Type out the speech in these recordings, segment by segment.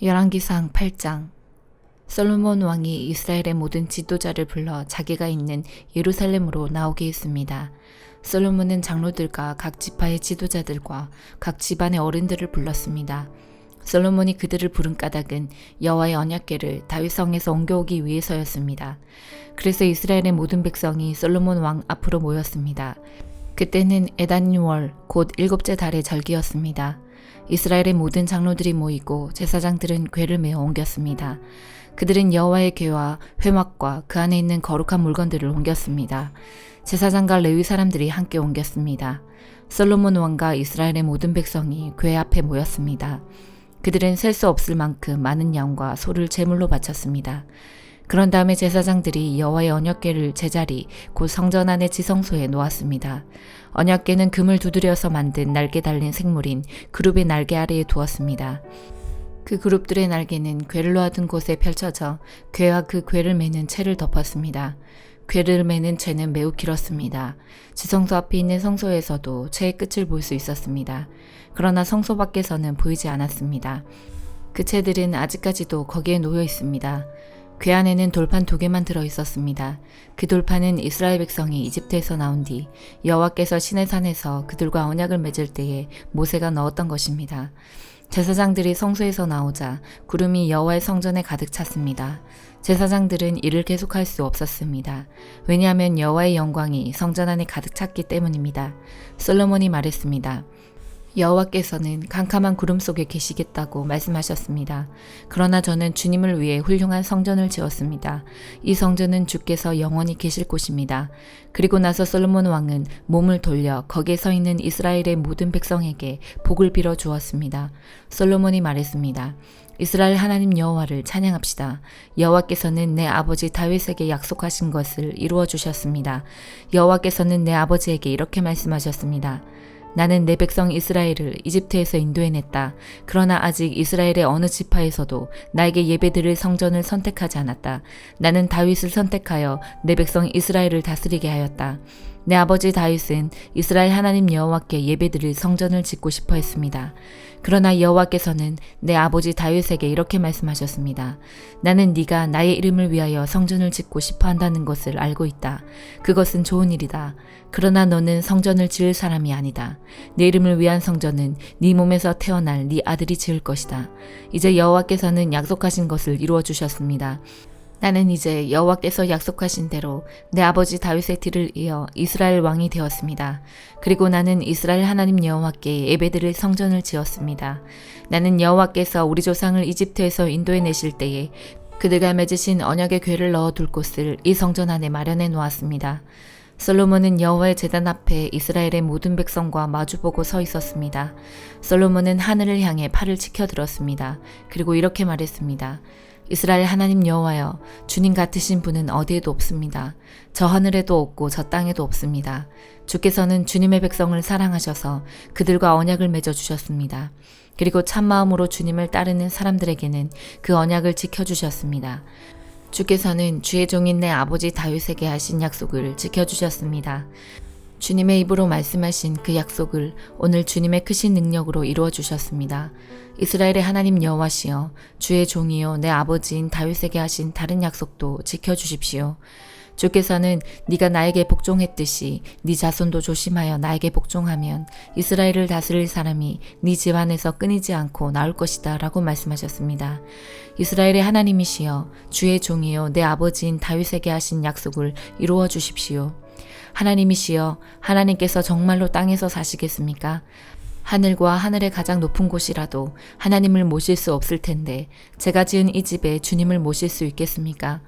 열왕기상 8장. 솔로몬 왕이 이스라엘의 모든 지도자를 불러 자기가 있는 예루살렘으로 나오게 했습니다. 솔로몬은 장로들과 각 지파의 지도자들과 각 집안의 어른들을 불렀습니다. 솔로몬이 그들을 부른 까닭은 여호와의 언약궤를 다윗성에서 옮겨오기 위해서였습니다. 그래서 이스라엘의 모든 백성이 솔로몬 왕 앞으로 모였습니다. 그때는 에단월 곧 일곱째 달의 절기였습니다. 이스라엘의 모든 장로들이 모이고 제사장들은 궤를 메어 옮겼습니다. 그들은 여호와의 궤와 회막과 그 안에 있는 거룩한 물건들을 옮겼습니다. 제사장과 레위 사람들이 함께 옮겼습니다. 솔로몬 왕과 이스라엘의 모든 백성이 궤 앞에 모였습니다. 그들은 셀 수 없을 만큼 많은 양과 소를 제물로 바쳤습니다. 그런 다음에 제사장들이 여호와의 언약궤를 제자리 곧 성전 안의 지성소에 놓았습니다. 언약궤는 금을 두드려서 만든 날개 달린 생물인 그룹의 날개 아래에 두었습니다. 그 그룹들의 날개는 궤를 놓아둔 곳에 펼쳐져 궤와 그 궤를 매는 채를 덮었습니다. 궤를 매는 채는 매우 길었습니다. 지성소 앞에 있는 성소에서도 채의 끝을 볼 수 있었습니다. 그러나 성소 밖에서는 보이지 않았습니다. 그 채들은 아직까지도 거기에 놓여 있습니다. 궤 안에는 돌판 2개만 들어 있었습니다. 그 돌판은 이스라엘 백성이 이집트에서 나온 뒤 여호와께서 시내산에서 그들과 언약을 맺을 때에 모세가 넣었던 것입니다. 제사장들이 성소에서 나오자 구름이 여호와의 성전에 가득 찼습니다. 제사장들은 이를 계속할 수 없었습니다. 왜냐하면 여호와의 영광이 성전 안에 가득 찼기 때문입니다. 솔로몬이 말했습니다. 여호와께서는 캄캄한 구름 속에 계시겠다고 말씀하셨습니다. 그러나 저는 주님을 위해 훌륭한 성전을 지었습니다. 이 성전은 주께서 영원히 계실 곳입니다. 그리고 나서 솔로몬 왕은 몸을 돌려 거기에 서 있는 이스라엘의 모든 백성에게 복을 빌어 주었습니다. 솔로몬이 말했습니다. 이스라엘 하나님 여호와를 찬양합시다. 여호와께서는 내 아버지 다윗에게 약속하신 것을 이루어 주셨습니다. 여호와께서는 내 아버지에게 이렇게 말씀하셨습니다. 나는 내 백성 이스라엘을 이집트에서 인도해냈다. 그러나 아직 이스라엘의 어느 지파에서도 나에게 예배드릴 성전을 선택하지 않았다. 나는 다윗을 선택하여 내 백성 이스라엘을 다스리게 하였다. 내 아버지 다윗은 이스라엘 하나님 여호와께 예배드릴 성전을 짓고 싶어 했습니다. 그러나 여호와께서는 내 아버지 다윗에게 이렇게 말씀하셨습니다. 나는 네가 나의 이름을 위하여 성전을 짓고 싶어 한다는 것을 알고 있다. 그것은 좋은 일이다. 그러나 너는 성전을 지을 사람이 아니다. 내 이름을 위한 성전은 네 몸에서 태어날 네 아들이 지을 것이다. 이제 여호와께서는 약속하신 것을 이루어 주셨습니다. 나는 이제 여호와께서 약속하신 대로 내 아버지 다윗의 뒤를 이어 이스라엘 왕이 되었습니다. 그리고 나는 이스라엘 하나님 여호와께 예배드릴 성전을 지었습니다. 나는 여호와께서 우리 조상을 이집트에서 인도해내실 때에 그들과 맺으신 언약의 궤를 넣어둘 곳을 이 성전 안에 마련해 놓았습니다. 솔로몬은 여호와의 제단 앞에 이스라엘의 모든 백성과 마주보고 서 있었습니다. 솔로몬은 하늘을 향해 팔을 치켜들었습니다. 그리고 이렇게 말했습니다. 이스라엘 하나님 여호와여, 주님 같으신 분은 어디에도 없습니다. 저 하늘에도 없고 저 땅에도 없습니다. 주께서는 주님의 백성을 사랑하셔서 그들과 언약을 맺어 주셨습니다. 그리고 참마음으로 주님을 따르는 사람들에게는 그 언약을 지켜주셨습니다. 주께서는 주의 종인 내 아버지 다윗에게 하신 약속을 지켜주셨습니다. 주님의 입으로 말씀하신 그 약속을 오늘 주님의 크신 능력으로 이루어 주셨습니다. 이스라엘의 하나님 여호와시여, 주의 종이요 내 아버지인 다윗에게 하신 다른 약속도 지켜주십시오. 주께서는 네가 나에게 복종했듯이 네 자손도 조심하여 나에게 복종하면 이스라엘을 다스릴 사람이 네 집안에서 끊이지 않고 나올 것이다 라고 말씀하셨습니다. 이스라엘의 하나님이시여, 주의 종이요 내 아버지인 다윗에게 하신 약속을 이루어 주십시오. 하나님이시여, 하나님께서 정말로 땅에서 사시겠습니까? 하늘과 하늘의 가장 높은 곳이라도 하나님을 모실 수 없을 텐데 제가 지은 이 집에 주님을 모실 수 있겠습니까?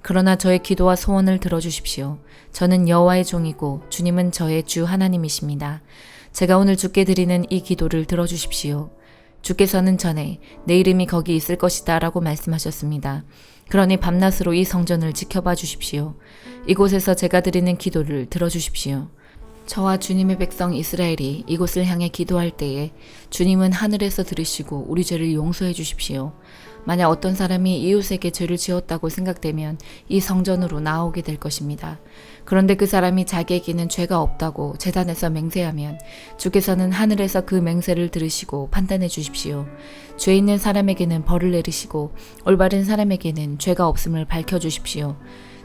그러나 저의 기도와 소원을 들어주십시오. 저는 여호와의 종이고 주님은 저의 주 하나님이십니다. 제가 오늘 주께 드리는 이 기도를 들어주십시오. 주께서는 전에 내 이름이 거기 있을 것이다 라고 말씀하셨습니다. 그러니 밤낮으로 이 성전을 지켜봐 주십시오. 이곳에서 제가 드리는 기도를 들어주십시오. 저와 주님의 백성 이스라엘이 이곳을 향해 기도할 때에 주님은 하늘에서 들으시고 우리 죄를 용서해 주십시오. 만약 어떤 사람이 이웃에게 죄를 지었다고 생각되면 이 성전으로 나오게 될 것입니다. 그런데 그 사람이 자기에게는 죄가 없다고 제단에서 맹세하면 주께서는 하늘에서 그 맹세를 들으시고 판단해 주십시오. 죄 있는 사람에게는 벌을 내리시고 올바른 사람에게는 죄가 없음을 밝혀 주십시오.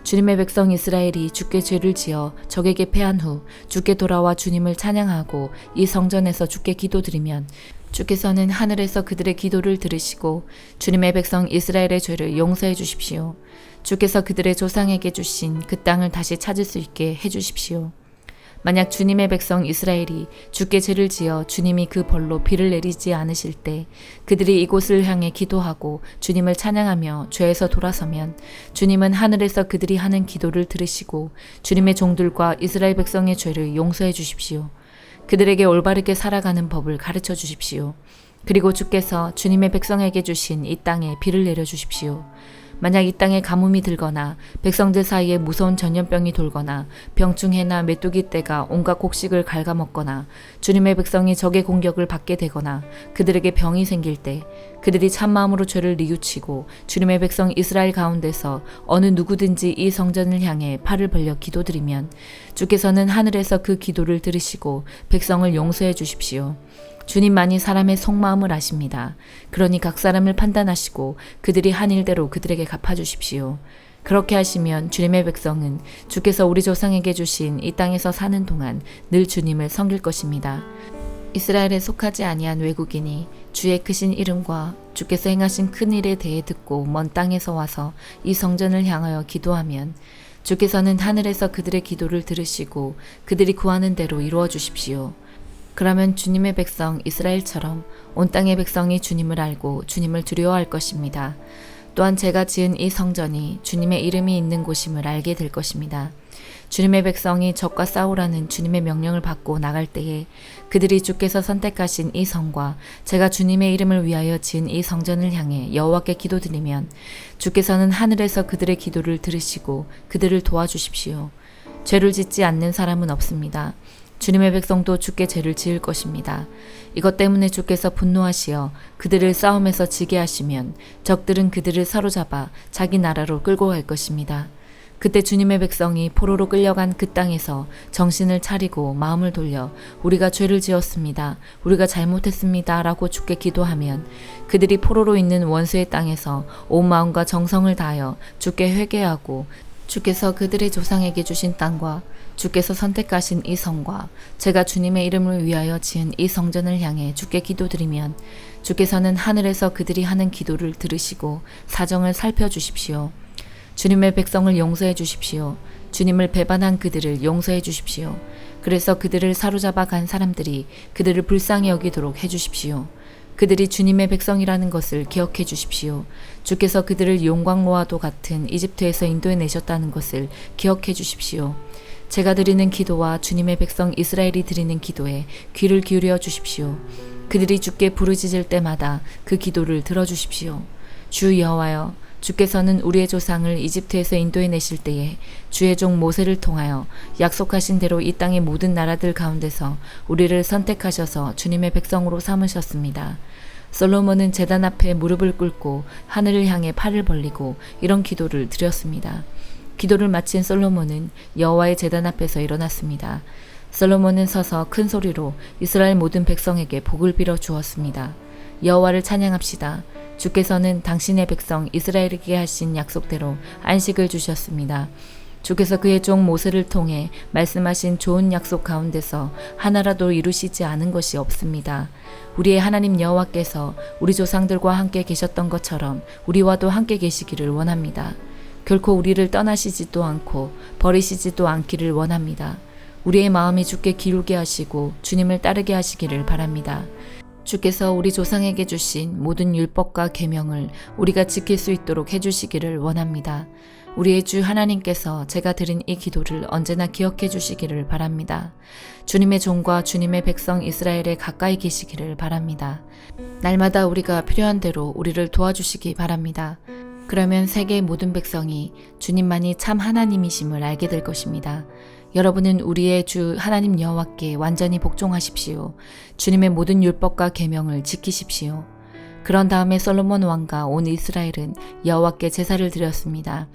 주님의 백성 이스라엘이 주께 죄를 지어 적에게 패한 후 주께 돌아와 주님을 찬양하고 이 성전에서 주께 기도드리면 주께서는 하늘에서 그들의 기도를 들으시고 주님의 백성 이스라엘의 죄를 용서해 주십시오. 주께서 그들의 조상에게 주신 그 땅을 다시 찾을 수 있게 해 주십시오. 만약 주님의 백성 이스라엘이 주께 죄를 지어 주님이 그 벌로 비를 내리지 않으실 때 그들이 이곳을 향해 기도하고 주님을 찬양하며 죄에서 돌아서면 주님은 하늘에서 그들이 하는 기도를 들으시고 주님의 종들과 이스라엘 백성의 죄를 용서해 주십시오. 그들에게 올바르게 살아가는 법을 가르쳐 주십시오. 그리고 주께서 주님의 백성에게 주신 이 땅에 비를 내려 주십시오. 만약 이 땅에 가뭄이 들거나 백성들 사이에 무서운 전염병이 돌거나 병충해나 메뚜기 떼가 온갖 곡식을 갉아먹거나 주님의 백성이 적의 공격을 받게 되거나 그들에게 병이 생길 때 그들이 참마음으로 죄를 뉘우치고 주님의 백성 이스라엘 가운데서 어느 누구든지 이 성전을 향해 팔을 벌려 기도드리면 주께서는 하늘에서 그 기도를 들으시고 백성을 용서해 주십시오. 주님만이 사람의 속마음을 아십니다. 그러니 각 사람을 판단하시고 그들이 한 일대로 그들에게 갚아주십시오. 그렇게 하시면 주님의 백성은 주께서 우리 조상에게 주신 이 땅에서 사는 동안 늘 주님을 섬길 것입니다. 이스라엘에 속하지 아니한 외국인이 주의 크신 이름과 주께서 행하신 큰 일에 대해 듣고 먼 땅에서 와서 이 성전을 향하여 기도하면 주께서는 하늘에서 그들의 기도를 들으시고 그들이 구하는 대로 이루어 주십시오. 그러면 주님의 백성 이스라엘처럼 온 땅의 백성이 주님을 알고 주님을 두려워할 것입니다. 또한 제가 지은 이 성전이 주님의 이름이 있는 곳임을 알게 될 것입니다. 주님의 백성이 적과 싸우라는 주님의 명령을 받고 나갈 때에 그들이 주께서 선택하신 이 성과 제가 주님의 이름을 위하여 지은 이 성전을 향해 여호와께 기도드리면 주께서는 하늘에서 그들의 기도를 들으시고 그들을 도와주십시오. 죄를 짓지 않는 사람은 없습니다. 주님의 백성도 주께 죄를 지을 것입니다. 이것 때문에 주께서 분노하시어 그들을 싸움에서 지게 하시면 적들은 그들을 사로잡아 자기 나라로 끌고 갈 것입니다. 그때 주님의 백성이 포로로 끌려간 그 땅에서 정신을 차리고 마음을 돌려 우리가 죄를 지었습니다. 우리가 잘못했습니다. 라고 주께 기도하면 그들이 포로로 있는 원수의 땅에서 온 마음과 정성을 다하여 주께 회개하고 주께서 그들의 조상에게 주신 땅과 주께서 선택하신 이 성과 제가 주님의 이름을 위하여 지은 이 성전을 향해 주께 기도드리면 주께서는 하늘에서 그들이 하는 기도를 들으시고 사정을 살펴주십시오. 주님의 백성을 용서해 주십시오. 주님을 배반한 그들을 용서해 주십시오. 그래서 그들을 사로잡아 간 사람들이 그들을 불쌍히 여기도록 해주십시오. 그들이 주님의 백성이라는 것을 기억해 주십시오. 주께서 그들을 용광로와도 같은 이집트에서 인도해 내셨다는 것을 기억해 주십시오. 제가 드리는 기도와 주님의 백성 이스라엘이 드리는 기도에 귀를 기울여 주십시오. 그들이 주께 부르짖을 때마다 그 기도를 들어주십시오. 주 여호와여, 주께서는 우리의 조상을 이집트에서 인도해 내실 때에 주의 종 모세를 통하여 약속하신 대로 이 땅의 모든 나라들 가운데서 우리를 선택하셔서 주님의 백성으로 삼으셨습니다. 솔로몬은 제단 앞에 무릎을 꿇고 하늘을 향해 팔을 벌리고 이런 기도를 드렸습니다. 기도를 마친 솔로몬은 여호와의 제단 앞에서 일어났습니다. 솔로몬은 서서 큰 소리로 이스라엘 모든 백성에게 복을 빌어 주었습니다. 여호와를 찬양합시다. 주께서는 당신의 백성 이스라엘에게 하신 약속대로 안식을 주셨습니다. 주께서 그의 종 모세를 통해 말씀하신 좋은 약속 가운데서 하나라도 이루시지 않은 것이 없습니다. 우리의 하나님 여호와께서 우리 조상들과 함께 계셨던 것처럼 우리와도 함께 계시기를 원합니다. 결코 우리를 떠나시지도 않고 버리시지도 않기를 원합니다. 우리의 마음이 주께 기울게 하시고 주님을 따르게 하시기를 바랍니다. 주께서 우리 조상에게 주신 모든 율법과 계명을 우리가 지킬 수 있도록 해주시기를 원합니다. 우리의 주 하나님께서 제가 드린 이 기도를 언제나 기억해 주시기를 바랍니다. 주님의 종과 주님의 백성 이스라엘에 가까이 계시기를 바랍니다. 날마다 우리가 필요한 대로 우리를 도와주시기 바랍니다. 그러면 세계의 모든 백성이 주님만이 참 하나님이심을 알게 될 것입니다. 여러분은 우리의 주 하나님 여호와께 완전히 복종하십시오. 주님의 모든 율법과 계명을 지키십시오. 그런 다음에 솔로몬 왕과 온 이스라엘은 여호와께 제사를 드렸습니다.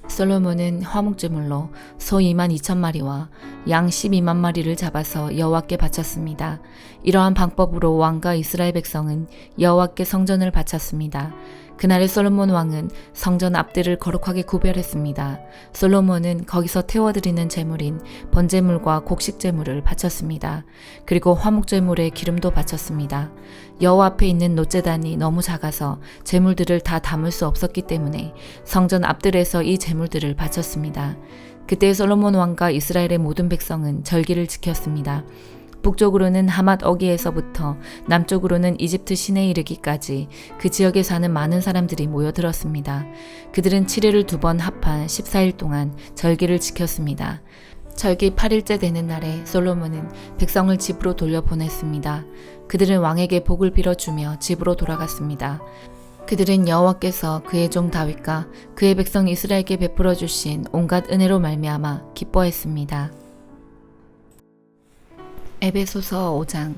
솔로몬은 화목제물로 소 22,000마리와 양 12만 마리를 잡아서 여호와께 바쳤습니다. 이러한 방법으로 왕과 이스라엘 백성은 여호와께 성전을 바쳤습니다. 그날의 솔로몬 왕은 성전 앞뜰을 거룩하게 구별했습니다. 솔로몬은 거기서 태워드리는 제물인 번제물과 곡식제물을 바쳤습니다. 그리고 화목제물에 기름도 바쳤습니다. 여호와 앞에 있는 놋제단이 너무 작아서 제물들을 다 담을 수 없었기 때문에 성전 앞뜰에서 이 제물들을 바쳤습니다. 그때 솔로몬 왕과 이스라엘의 모든 백성은 절기를 지켰습니다. 북쪽으로는 하맛 어기에서부터 남쪽으로는 이집트 시내에 이르기까지 그 지역에 사는 많은 사람들이 모여들었습니다. 그들은 7일을 2번 합한 14일 동안 절기를 지켰습니다. 절기 8일째 되는 날에 솔로몬은 백성을 집으로 돌려보냈습니다. 그들은 왕에게 복을 빌어주며 집으로 돌아갔습니다. 그들은 여호와께서 그의 종 다윗과 그의 백성 이스라엘에게 베풀어 주신 온갖 은혜로 말미암아 기뻐했습니다. 에베소서 5장.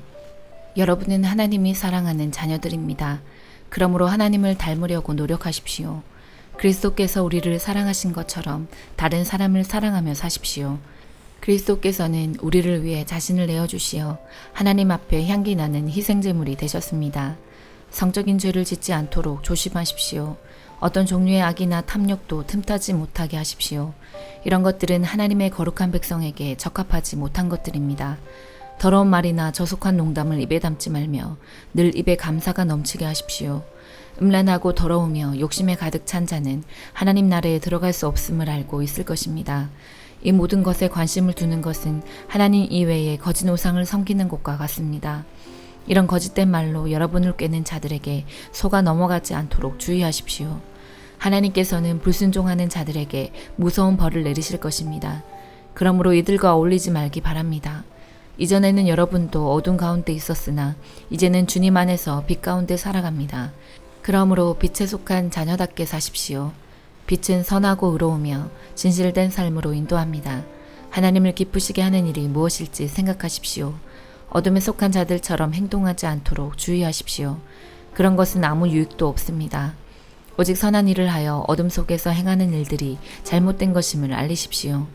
여러분은 하나님이 사랑하는 자녀들입니다. 그러므로 하나님을 닮으려고 노력하십시오. 그리스도께서 우리를 사랑하신 것처럼 다른 사람을 사랑하며 사십시오. 그리스도께서는 우리를 위해 자신을 내어주시어 하나님 앞에 향기 나는 희생제물이 되셨습니다. 성적인 죄를 짓지 않도록 조심하십시오. 어떤 종류의 악이나 탐욕도 틈타지 못하게 하십시오. 이런 것들은 하나님의 거룩한 백성에게 적합하지 못한 것들입니다. 더러운 말이나 저속한 농담을 입에 담지 말며 늘 입에 감사가 넘치게 하십시오. 음란하고 더러우며 욕심에 가득 찬 자는 하나님 나라에 들어갈 수 없음을 알고 있을 것입니다. 이 모든 것에 관심을 두는 것은 하나님 이외의 거짓 우상을 섬기는 것과 같습니다. 이런 거짓된 말로 여러분을 꿰는 자들에게 속아 넘어가지 않도록 주의하십시오. 하나님께서는 불순종하는 자들에게 무서운 벌을 내리실 것입니다. 그러므로 이들과 어울리지 말기 바랍니다. 이전에는 여러분도 어둠 가운데 있었으나 이제는 주님 안에서 빛 가운데 살아갑니다. 그러므로 빛에 속한 자녀답게 사십시오. 빛은 선하고 의로우며 진실된 삶으로 인도합니다. 하나님을 기쁘시게 하는 일이 무엇일지 생각하십시오. 어둠에 속한 자들처럼 행동하지 않도록 주의하십시오. 그런 것은 아무 유익도 없습니다. 오직 선한 일을 하여 어둠 속에서 행하는 일들이 잘못된 것임을 알리십시오.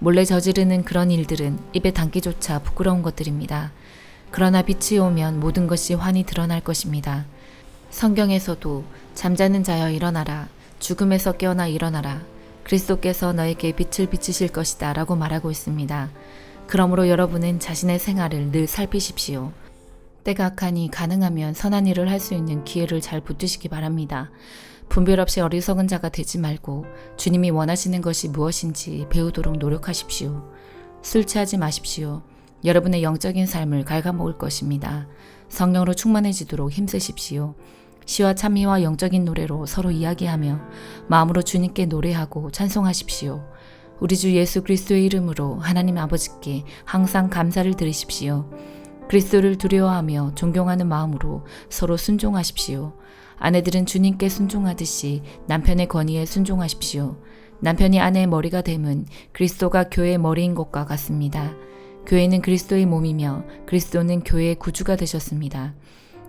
몰래 저지르는 그런 일들은 입에 담기조차 부끄러운 것들입니다. 그러나 빛이 오면 모든 것이 환히 드러날 것입니다. 성경에서도 잠자는 자여 일어나라, 죽음에서 깨어나 일어나라, 그리스도께서 너에게 빛을 비치실 것이다 라고 말하고 있습니다. 그러므로 여러분은 자신의 생활을 늘 살피십시오. 때가 악하니 가능하면 선한 일을 할 수 있는 기회를 잘 붙드시기 바랍니다. 분별 없이 어리석은 자가 되지 말고 주님이 원하시는 것이 무엇인지 배우도록 노력하십시오. 술 취하지 마십시오. 여러분의 영적인 삶을 갉아먹을 것입니다. 성령으로 충만해지도록 힘쓰십시오. 시와 찬미와 영적인 노래로 서로 이야기하며 마음으로 주님께 노래하고 찬송하십시오. 우리 주 예수 그리스도의 이름으로 하나님 아버지께 항상 감사를 드리십시오. 그리스도를 두려워하며 존경하는 마음으로 서로 순종하십시오. 아내들은 주님께 순종하듯이 남편의 권위에 순종하십시오. 남편이 아내의 머리가 됨은 그리스도가 교회의 머리인 것과 같습니다. 교회는 그리스도의 몸이며 그리스도는 교회의 구주가 되셨습니다.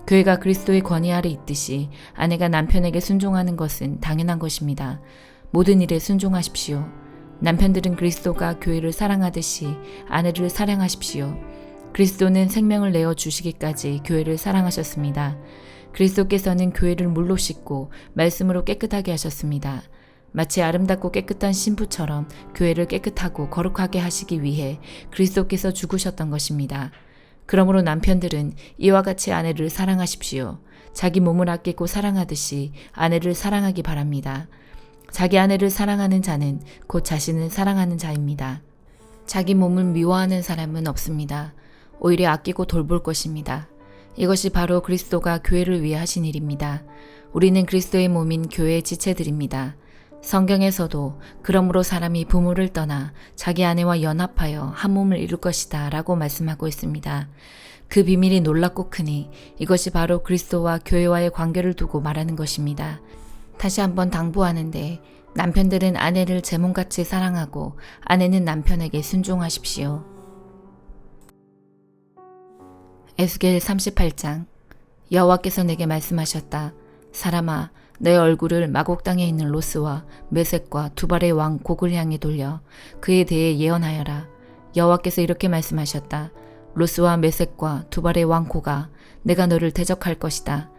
교회가 그리스도의 권위 아래 있듯이 아내가 남편에게 순종하는 것은 당연한 것입니다. 모든 일에 순종하십시오. 남편들은 그리스도가 교회를 사랑하듯이 아내를 사랑하십시오. 그리스도는 생명을 내어 주시기까지 교회를 사랑하셨습니다. 그리스도께서는 교회를 물로 씻고 말씀으로 깨끗하게 하셨습니다. 마치 아름답고 깨끗한 신부처럼 교회를 깨끗하고 거룩하게 하시기 위해 그리스도께서 죽으셨던 것입니다. 그러므로 남편들은 이와 같이 아내를 사랑하십시오. 자기 몸을 아끼고 사랑하듯이 아내를 사랑하기 바랍니다. 자기 아내를 사랑하는 자는 곧 자신을 사랑하는 자입니다. 자기 몸을 미워하는 사람은 없습니다. 오히려 아끼고 돌볼 것입니다. 이것이 바로 그리스도가 교회를 위해 하신 일입니다. 우리는 그리스도의 몸인 교회의 지체들입니다. 성경에서도 그러므로 사람이 부모를 떠나 자기 아내와 연합하여 한 몸을 이룰 것이다 라고 말씀하고 있습니다. 그 비밀이 놀랍고 크니 이것이 바로 그리스도와 교회와의 관계를 두고 말하는 것입니다. 다시 한번 당부하는데 남편들은 아내를 제 몸같이 사랑하고 아내는 남편에게 순종하십시오. 에스겔 38장. 여호와께서 내게 말씀하셨다. 사람아, 내 얼굴을 마곡 땅에 있는 로스와 메섹과 두발의 왕 곡을 향해 돌려 그에 대해 예언하여라. 여호와께서 이렇게 말씀하셨다. 로스와 메섹과 두발의 왕 고가, 내가 너를 대적할 것이다.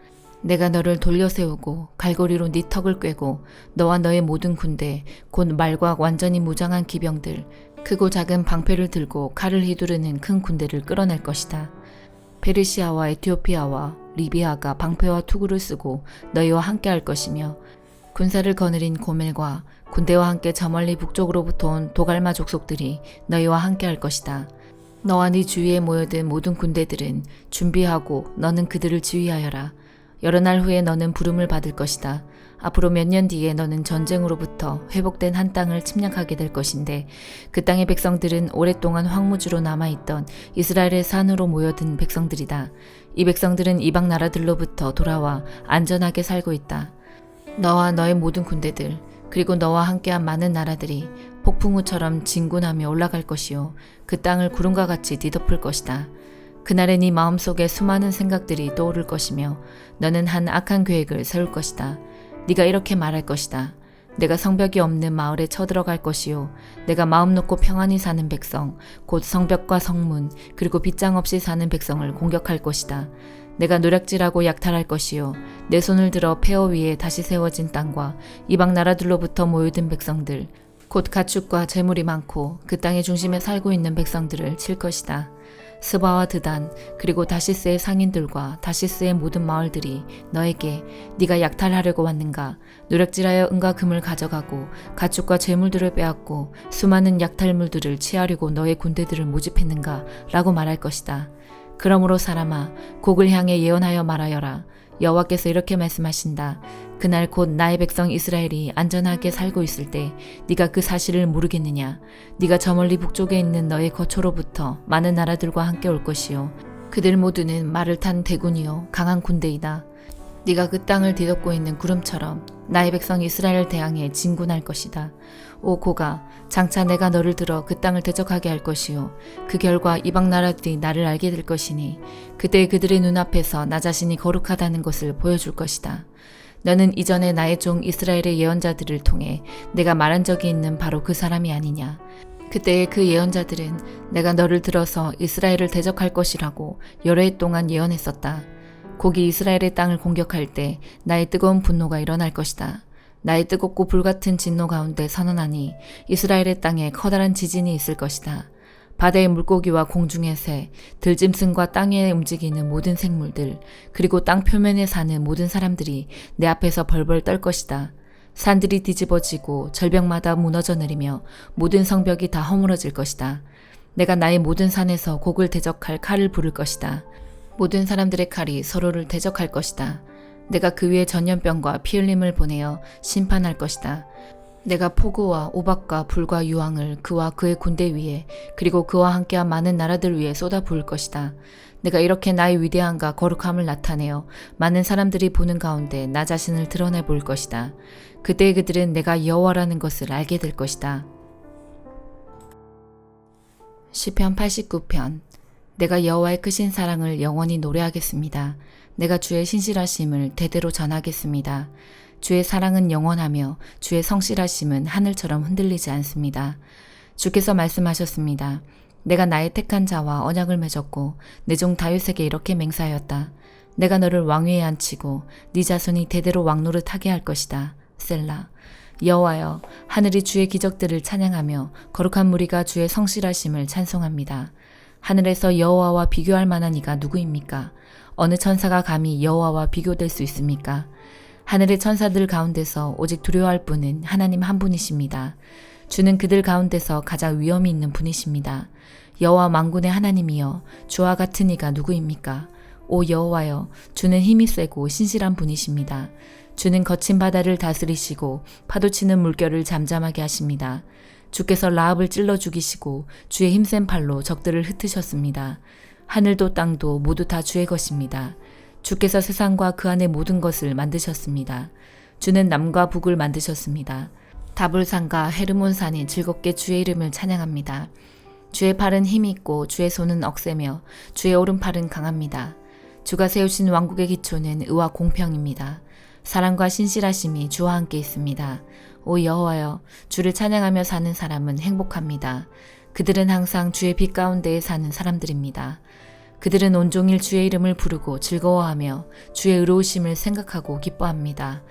내가 너를 돌려 세우고 갈고리로 네 턱을 꿰고 너와 너의 모든 군대, 곧 말과 완전히 무장한 기병들, 크고 작은 방패를 들고 칼을 휘두르는 큰 군대를 끌어낼 것이다. 페르시아와 에티오피아와 리비아가 방패와 투구를 쓰고 너희와 함께 할 것이며, 군사를 거느린 고멜과 군대와 함께 저 멀리 북쪽으로부터 온 도갈마 족속들이 너희와 함께 할 것이다. 너와 네 주위에 모여든 모든 군대들은 준비하고 너는 그들을 지휘하여라. 여러 날 후에 너는 부름을 받을 것이다. 앞으로 몇 년 뒤에 너는 전쟁으로부터 회복된 한 땅을 침략하게 될 것인데, 그 땅의 백성들은 오랫동안 황무지로 남아있던 이스라엘의 산으로 모여든 백성들이다. 이 백성들은 이방 나라들로부터 돌아와 안전하게 살고 있다. 너와 너의 모든 군대들, 그리고 너와 함께한 많은 나라들이 폭풍우처럼 진군하며 올라갈 것이요, 그 땅을 구름과 같이 뒤덮을 것이다. 그날에 네 마음속에 수많은 생각들이 떠오를 것이며 너는 한 악한 계획을 세울 것이다. 네가 이렇게 말할 것이다. 내가 성벽이 없는 마을에 쳐들어갈 것이요, 내가 마음 놓고 평안히 사는 백성, 곧 성벽과 성문, 그리고 빗장 없이 사는 백성을 공격할 것이다. 내가 노략질하고 약탈할 것이요, 내 손을 들어 폐허 위에 다시 세워진 땅과 이방 나라들로부터 모여든 백성들, 곧 가축과 재물이 많고 그 땅의 중심에 살고 있는 백성들을 칠 것이다. 스바와 드단, 그리고 다시스의 상인들과 다시스의 모든 마을들이 너에게 네가 약탈하려고 왔는가, 노략질하여 은과 금을 가져가고 가축과 재물들을 빼앗고 수많은 약탈물들을 취하려고 너의 군대들을 모집했는가 라고 말할 것이다. 그러므로 사람아, 곡을 향해 예언하여 말하여라. 여호와께서 이렇게 말씀하신다. 그날 곧 나의 백성 이스라엘이 안전하게 살고 있을 때 네가 그 사실을 모르겠느냐. 네가 저 멀리 북쪽에 있는 너의 거처로부터 많은 나라들과 함께 올 것이요, 그들 모두는 말을 탄 대군이요 강한 군대이다. 네가 그 땅을 뒤덮고 있는 구름처럼 나의 백성 이스라엘을 대항해 진군할 것이다. 오 고가, 장차 내가 너를 들어 그 땅을 대적하게 할 것이요, 그 결과 이방 나라들이 나를 알게 될 것이니 그때 그들의 눈앞에서 나 자신이 거룩하다는 것을 보여줄 것이다. 너는 이전에 나의 종 이스라엘의 예언자들을 통해 내가 말한 적이 있는 바로 그 사람이 아니냐. 그때의 그 예언자들은 내가 너를 들어서 이스라엘을 대적할 것이라고 여러 해 동안 예언했었다. 곡이 이스라엘의 땅을 공격할 때 나의 뜨거운 분노가 일어날 것이다. 나의 뜨겁고 불같은 진노 가운데 선언하니 이스라엘의 땅에 커다란 지진이 있을 것이다. 바다의 물고기와 공중의 새, 들짐승과 땅 위에 움직이는 모든 생물들, 그리고 땅 표면에 사는 모든 사람들이 내 앞에서 벌벌 떨 것이다. 산들이 뒤집어지고 절벽마다 무너져 내리며 모든 성벽이 다 허물어질 것이다. 내가 나의 모든 산에서 곡을 대적할 칼을 부를 것이다. 모든 사람들의 칼이 서로를 대적할 것이다. 내가 그 위에 전염병과 피 흘림을 보내어 심판할 것이다. 내가 폭우와 우박과 불과 유황을 그와 그의 군대 위에, 그리고 그와 함께한 많은 나라들 위에 쏟아 부을 것이다. 내가 이렇게 나의 위대함과 거룩함을 나타내어 많은 사람들이 보는 가운데 나 자신을 드러내 볼 것이다. 그때 그들은 내가 여호와라는 것을 알게 될 것이다. 시편 89편. 내가 여호와의 크신 사랑을 영원히 노래하겠습니다. 내가 주의 신실하심을 대대로 전하겠습니다. 주의 사랑은 영원하며 주의 성실하심은 하늘처럼 흔들리지 않습니다. 주께서 말씀하셨습니다. 내가 나의 택한 자와 언약을 맺었고 내 종 다윗에게 이렇게 맹세하였다. 내가 너를 왕위에 앉히고 네 자손이 대대로 왕노릇하게 할 것이다. 셀라. 여호와여, 하늘이 주의 기적들을 찬양하며 거룩한 무리가 주의 성실하심을 찬송합니다. 하늘에서 여호와와 비교할 만한 이가 누구입니까? 어느 천사가 감히 여호와와 비교될 수 있습니까? 하늘의 천사들 가운데서 오직 두려워할 분은 하나님 한 분이십니다. 주는 그들 가운데서 가장 위엄이 있는 분이십니다. 여호와 만군의 하나님이여, 주와 같은 이가 누구입니까? 오 여호와여, 주는 힘이 세고 신실한 분이십니다. 주는 거친 바다를 다스리시고 파도치는 물결을 잠잠하게 하십니다. 주께서 라합을 찔러 죽이시고 주의 힘센 팔로 적들을 흩으셨습니다. 하늘도 땅도 모두 다 주의 것입니다. 주께서 세상과 그 안의 모든 것을 만드셨습니다. 주는 남과 북을 만드셨습니다. 다볼산과 헤르몬산이 즐겁게 주의 이름을 찬양합니다. 주의 팔은 힘이 있고 주의 손은 억세며 주의 오른팔은 강합니다. 주가 세우신 왕국의 기초는 의와 공평입니다. 사랑과 신실하심이 주와 함께 있습니다. 오 여호와여, 주를 찬양하며 사는 사람은 행복합니다. 그들은 항상 주의 빛 가운데에 사는 사람들입니다. 그들은 온종일 주의 이름을 부르고 즐거워하며 주의 의로우심을 생각하고 기뻐합니다.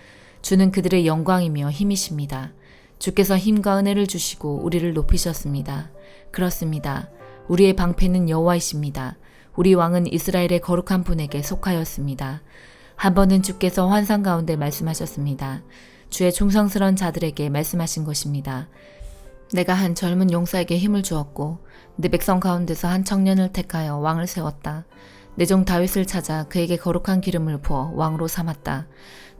주는 그들의 영광이며 힘이십니다. 주께서 힘과 은혜를 주시고 우리를 높이셨습니다. 그렇습니다. 우리의 방패는 여호와이십니다. 우리 왕은 이스라엘의 거룩한 분에게 속하였습니다. 한 번은 주께서 환상 가운데 말씀하셨습니다. 주의 충성스러운 자들에게 말씀하신 것입니다. 내가 한 젊은 용사에게 힘을 주었고 내 백성 가운데서 한 청년을 택하여 왕을 세웠다. 내 종 다윗을 찾아 그에게 거룩한 기름을 부어 왕으로 삼았다.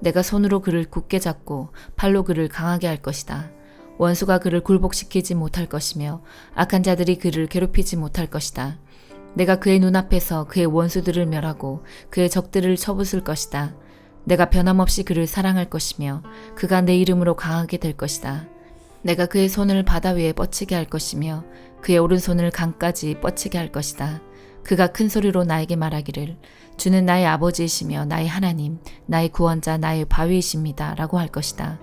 내가 손으로 그를 굳게 잡고 팔로 그를 강하게 할 것이다. 원수가 그를 굴복시키지 못할 것이며 악한 자들이 그를 괴롭히지 못할 것이다. 내가 그의 눈앞에서 그의 원수들을 멸하고 그의 적들을 쳐부술 것이다. 내가 변함없이 그를 사랑할 것이며 그가 내 이름으로 강하게 될 것이다. 내가 그의 손을 바다 위에 뻗치게 할 것이며 그의 오른손을 강까지 뻗치게 할 것이다. 그가 큰 소리로 나에게 말하기를 주는 나의 아버지이시며 나의 하나님, 나의 구원자, 나의 바위이십니다 라고 할 것이다.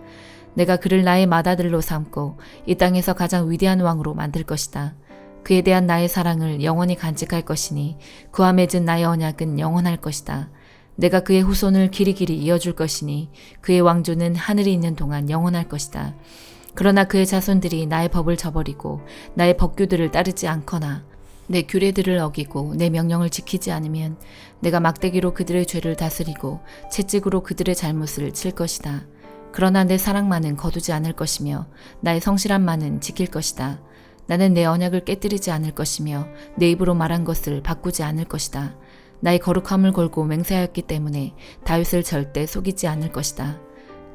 내가 그를 나의 맏아들로 삼고 이 땅에서 가장 위대한 왕으로 만들 것이다. 그에 대한 나의 사랑을 영원히 간직할 것이니 그와 맺은 나의 언약은 영원할 것이다. 내가 그의 후손을 길이길이 이어줄 것이니 그의 왕조는 하늘이 있는 동안 영원할 것이다. 그러나 그의 자손들이 나의 법을 저버리고 나의 법규들을 따르지 않거나 내 규례들을 어기고 내 명령을 지키지 않으면 내가 막대기로 그들의 죄를 다스리고 채찍으로 그들의 잘못을 칠 것이다. 그러나 내 사랑만은 거두지 않을 것이며 나의 성실함만은 지킬 것이다. 나는 내 언약을 깨뜨리지 않을 것이며 내 입으로 말한 것을 바꾸지 않을 것이다. 나의 거룩함을 걸고 맹세하였기 때문에 다윗을 절대 속이지 않을 것이다.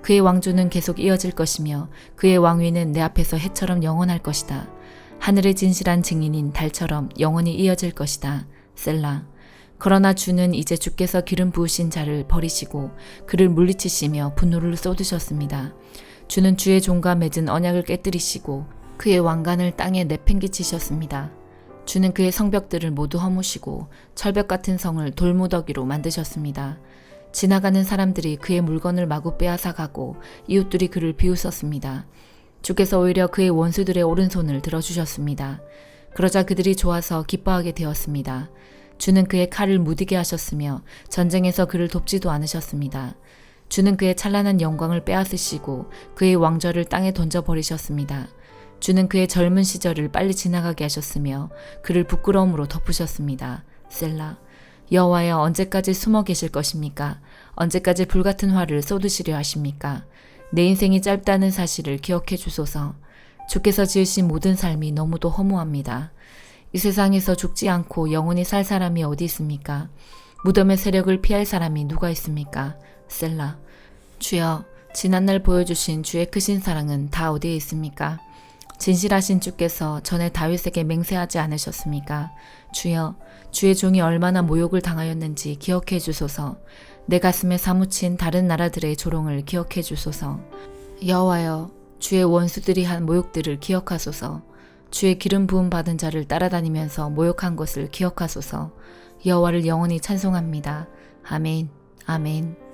그의 왕조는 계속 이어질 것이며 그의 왕위는 내 앞에서 해처럼 영원할 것이다. 하늘의 진실한 증인인 달처럼 영원히 이어질 것이다. 셀라. 그러나 주는 이제 주께서 기름 부으신 자를 버리시고 그를 물리치시며 분노를 쏟으셨습니다. 주는 주의 종과 맺은 언약을 깨뜨리시고 그의 왕관을 땅에 내팽개치셨습니다. 주는 그의 성벽들을 모두 허무시고 철벽 같은 성을 돌무더기로 만드셨습니다. 지나가는 사람들이 그의 물건을 마구 빼앗아 가고 이웃들이 그를 비웃었습니다. 주께서 오히려 그의 원수들의 오른손을 들어주셨습니다. 그러자 그들이 좋아서 기뻐하게 되었습니다. 주는 그의 칼을 무디게 하셨으며 전쟁에서 그를 돕지도 않으셨습니다. 주는 그의 찬란한 영광을 빼앗으시고 그의 왕좌를 땅에 던져버리셨습니다. 주는 그의 젊은 시절을 빨리 지나가게 하셨으며 그를 부끄러움으로 덮으셨습니다. 셀라. 여호와여, 언제까지 숨어 계실 것입니까? 언제까지 불같은 화를 쏟으시려 하십니까? 내 인생이 짧다는 사실을 기억해 주소서. 주께서 지으신 모든 삶이 너무도 허무합니다. 이 세상에서 죽지 않고 영원히 살 사람이 어디 있습니까? 무덤의 세력을 피할 사람이 누가 있습니까? 셀라. 주여, 지난날 보여주신 주의 크신 사랑은 다 어디에 있습니까? 진실하신 주께서 전에 다윗에게 맹세하지 않으셨습니까? 주여, 주의 종이 얼마나 모욕을 당하였는지 기억해 주소서. 내 가슴에 사무친 다른 나라들의 조롱을 기억해 주소서. 여호와여, 주의 원수들이 한 모욕들을 기억하소서. 주의 기름 부음 받은 자를 따라다니면서 모욕한 것을 기억하소서. 여호와를 영원히 찬송합니다. 아멘, 아멘.